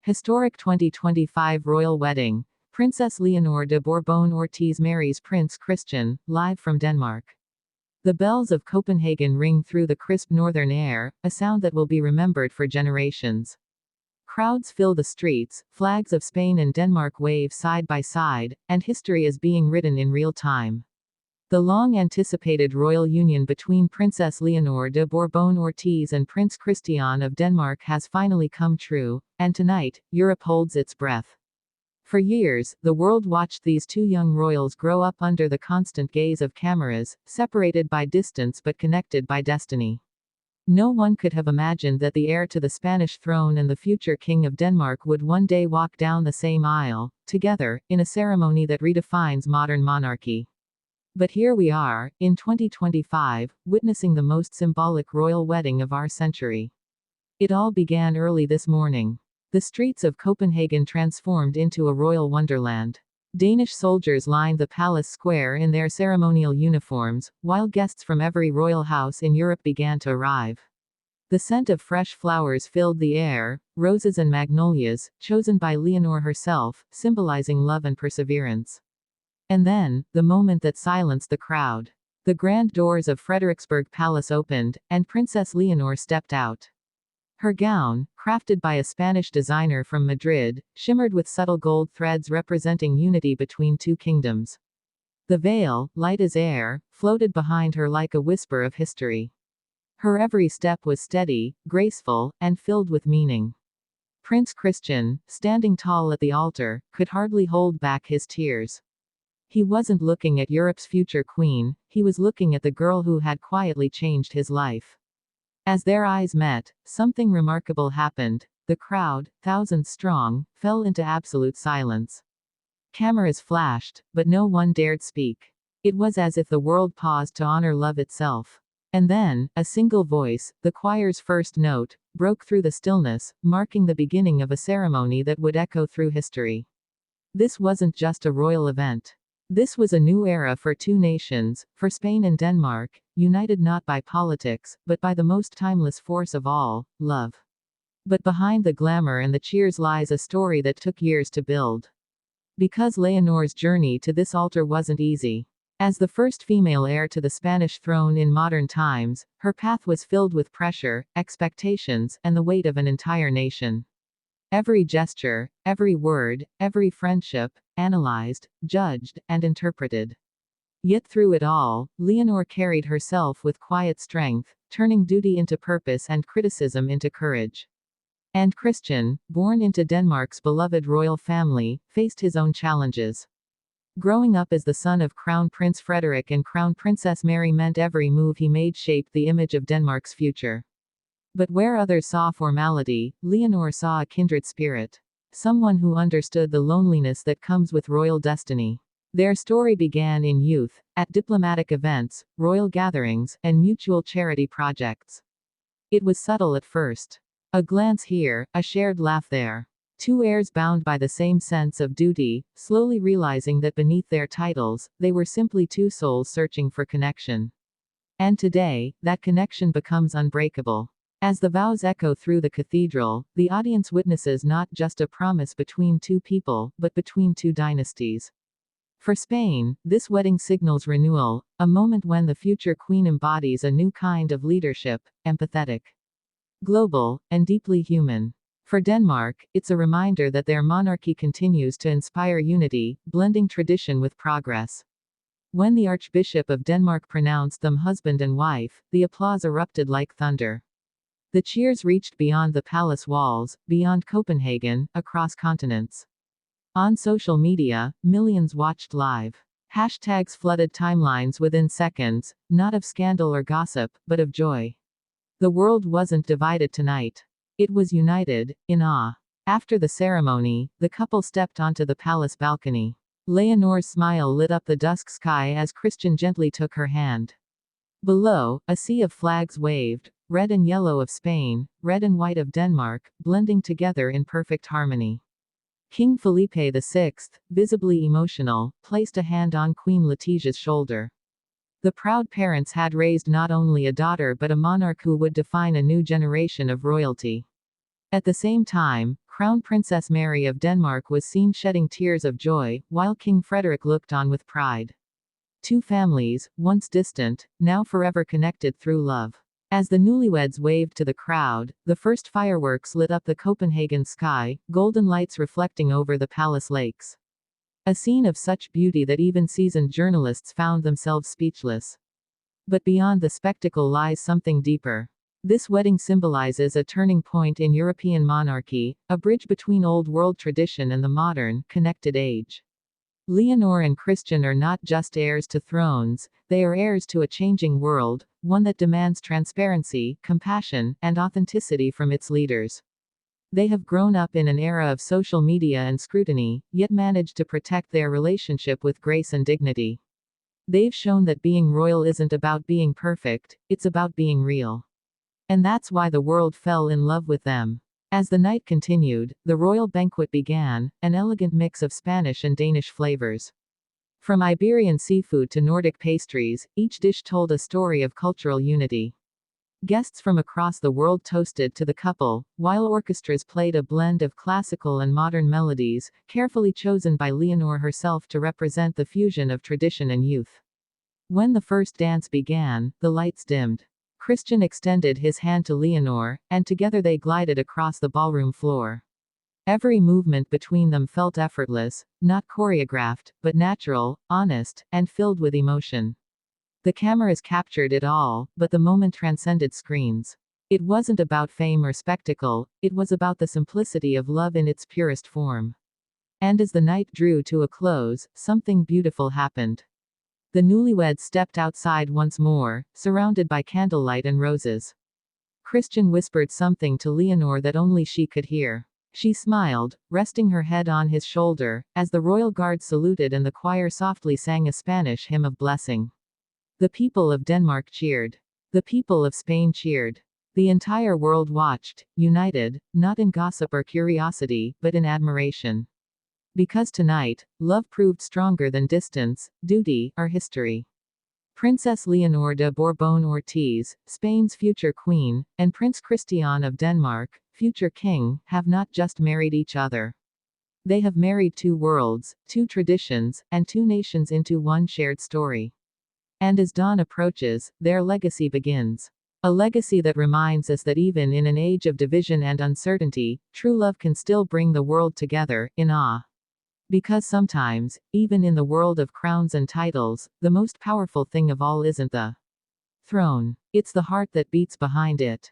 Historic 2025 Royal Wedding. Princess Leonor de Borbón Ortiz marries Prince Christian, live from Denmark. The bells of Copenhagen ring through the crisp northern air, a sound that will be remembered for generations. Crowds fill the streets, flags of Spain and Denmark wave side by side, and history is being written in real time. The long-anticipated royal union between Princess Leonor de Borbón Ortiz and Prince Christian of Denmark has finally come true, and tonight, Europe holds its breath. For years, the world watched these two young royals grow up under the constant gaze of cameras, separated by distance but connected by destiny. No one could have imagined that the heir to the Spanish throne and the future king of Denmark would one day walk down the same aisle, together, in a ceremony that redefines modern monarchy. But here we are, in 2025, witnessing the most symbolic royal wedding of our century. It all began early this morning. The streets of Copenhagen transformed into a royal wonderland. Danish soldiers lined the palace square in their ceremonial uniforms, while guests from every royal house in Europe began to arrive. The scent of fresh flowers filled the air, roses and magnolias, chosen by Leonor herself, symbolizing love and perseverance. And then, the moment that silenced the crowd. The grand doors of Frederiksberg Palace opened, and Princess Leonor stepped out. Her gown, crafted by a Spanish designer from Madrid, shimmered with subtle gold threads representing unity between two kingdoms. The veil, light as air, floated behind her like a whisper of history. Her every step was steady, graceful, and filled with meaning. Prince Christian, standing tall at the altar, could hardly hold back his tears. He wasn't looking at Europe's future queen, he was looking at the girl who had quietly changed his life. As their eyes met, something remarkable happened. The crowd, thousands strong, fell into absolute silence. Cameras flashed, but no one dared speak. It was as if the world paused to honor love itself. And then, a single voice, the choir's first note, broke through the stillness, marking the beginning of a ceremony that would echo through history. This wasn't just a royal event. This was a new era for two nations, for Spain and Denmark, united not by politics, but by the most timeless force of all, love. But behind the glamour and the cheers lies a story that took years to build. Because Leonor's journey to this altar wasn't easy. As the first female heir to the Spanish throne in modern times, her path was filled with pressure, expectations, and the weight of an entire nation. Every gesture, every word, every friendship, analyzed, judged, and interpreted. Yet through it all, Leonor carried herself with quiet strength, turning duty into purpose and criticism into courage. And Christian, born into Denmark's beloved royal family, faced his own challenges. Growing up as the son of Crown Prince Frederik and Crown Princess Mary meant every move he made shaped the image of Denmark's future. But where others saw formality, Leonor saw a kindred spirit. Someone who understood the loneliness that comes with royal destiny. Their story began in youth, at diplomatic events, royal gatherings, and mutual charity projects. It was subtle at first. A glance here, a shared laugh there. Two heirs bound by the same sense of duty, slowly realizing that beneath their titles, they were simply two souls searching for connection. And today, that connection becomes unbreakable. As the vows echo through the cathedral, the audience witnesses not just a promise between two people, but between two dynasties. For Spain, this wedding signals renewal, a moment when the future queen embodies a new kind of leadership, empathetic, global, and deeply human. For Denmark, it's a reminder that their monarchy continues to inspire unity, blending tradition with progress. When the Archbishop of Denmark pronounced them husband and wife, the applause erupted like thunder. The cheers reached beyond the palace walls, beyond Copenhagen, across continents. On social media, millions watched live. Hashtags flooded timelines within seconds, not of scandal or gossip, but of joy. The world wasn't divided tonight. It was united, in awe. After the ceremony, the couple stepped onto the palace balcony. Leonor's smile lit up the dusk sky as Christian gently took her hand. Below, a sea of flags waved, red and yellow of Spain, red and white of Denmark, blending together in perfect harmony. King Felipe VI, visibly emotional, placed a hand on Queen Letitia's shoulder. The proud parents had raised not only a daughter but a monarch who would define a new generation of royalty. At the same time, Crown Princess Mary of Denmark was seen shedding tears of joy, while King Frederick looked on with pride. Two families, once distant, now forever connected through love. As the newlyweds waved to the crowd, the first fireworks lit up the Copenhagen sky, golden lights reflecting over the palace lakes. A scene of such beauty that even seasoned journalists found themselves speechless. But beyond the spectacle lies something deeper. This wedding symbolizes a turning point in European monarchy, a bridge between old world tradition and the modern, connected age. Leonor and Christian are not just heirs to thrones, they are heirs to a changing world, one that demands transparency, compassion, and authenticity from its leaders. They have grown up in an era of social media and scrutiny, yet managed to protect their relationship with grace and dignity. They've shown that being royal isn't about being perfect, it's about being real. And that's why the world fell in love with them. As the night continued, the royal banquet began, an elegant mix of Spanish and Danish flavors. From Iberian seafood to Nordic pastries, each dish told a story of cultural unity. Guests from across the world toasted to the couple, while orchestras played a blend of classical and modern melodies, carefully chosen by Leonor herself to represent the fusion of tradition and youth. When the first dance began, the lights dimmed. Christian extended his hand to Leonor, and together they glided across the ballroom floor. Every movement between them felt effortless, not choreographed, but natural, honest, and filled with emotion. The cameras captured it all, but the moment transcended screens. It wasn't about fame or spectacle, it was about the simplicity of love in its purest form. And as the night drew to a close, something beautiful happened. The newlyweds stepped outside once more, surrounded by candlelight and roses. Christian whispered something to Leonor that only she could hear. She smiled, resting her head on his shoulder, as the royal guard saluted and the choir softly sang a Spanish hymn of blessing. The people of Denmark cheered. The people of Spain cheered. The entire world watched, united, not in gossip or curiosity, but in admiration. Because tonight, love proved stronger than distance, duty, or history. Princess Leonor de Borbón Ortiz, Spain's future queen, and Prince Christian of Denmark, future king, have not just married each other. They have married two worlds, two traditions, and two nations into one shared story. And as dawn approaches, their legacy begins. A legacy that reminds us that even in an age of division and uncertainty, true love can still bring the world together, in awe. Because sometimes, even in the world of crowns and titles, the most powerful thing of all isn't the throne. It's the heart that beats behind it.